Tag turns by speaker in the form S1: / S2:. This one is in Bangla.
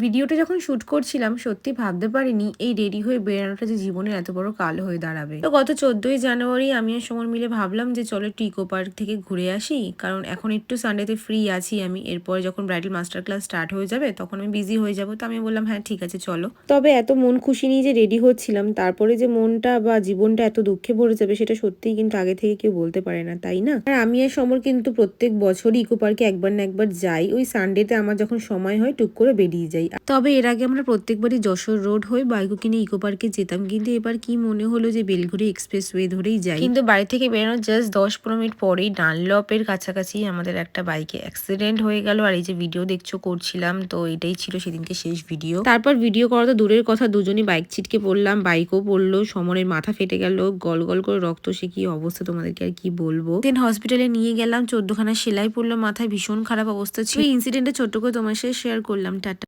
S1: ভিডিওটা যখন শুট করছিলাম সত্যি ভাবতে পারিনি এই রেডি হয়ে বেরোনোটা যে জীবনের এত বড় কাল হয়ে দাঁড়াবে। তো গত 14ই জানুয়ারি আমি আর সমর মিলে ভাবলাম যে চলো একটু ইকো পার্ক থেকে ঘুরে আসি, কারণ এখন একটু সানডেতে ফ্রি আছি আমি। এরপরে যখন ব্রাইডাল মাস্টার ক্লাস স্টার্ট হয়ে যাবে তখন আমি বিজি হয়ে যাব। তো আমি বললাম হ্যাঁ ঠিক আছে চলো। তবে এত মন খুশি নিয়ে যে রেডি হচ্ছিলাম তারপরে যে মনটা বা জীবনটা এত দুঃখে ভরে যাবে সেটা সত্যিই কিন্তু আগে থেকে কেউ বলতে পারে না, তাই না? আর আমি আর সমর কিন্তু প্রত্যেক বছরই ইকো পার্কে একবার না একবার যাই। ওই সানডেতে আমার যখন সময় হয় টুক করে বেরিয়ে যাই। তবে এর আগে আমরা প্রত্যেকবারই যশোর রোড হয়ে বাইকও কিনে ইকো পার্কে যেতাম, কিন্তু এবার কি মনে হলো যে বেলঘড়ি এক্সপ্রেস ওয়ে ধরেই যাই। কিন্তু বাড়ি থেকে বেরোনোর জাস্ট 10-15 মিনিট পরেই ডানলপের কাছাকাছি আমাদের একটা বাইকে অ্যাক্সিডেন্ট হয়ে গেল। আর এই যে ভিডিও দেখছো করছিলাম, তো এটাই ছিল সেদিনকে শেষ ভিডিও। তারপর ভিডিও করা তো দূরের কথা, দুজনই বাইক ছিটকে পড়লাম, বাইকও পড়লো, সমরের মাথা ফেটে গেল, গল গল করে রক্ত, সে কি অবস্থা তোমাদেরকে আর কি বলবো। দেন হসপিটালে নিয়ে গেলাম, 14খানা সেলাই পড়লো মাথায়, ভীষণ খারাপ অবস্থা ছিল। এই ইনসিডেন্টে ছোট্ট করে তোমার সাথে শেয়ার করলাম। টাটা।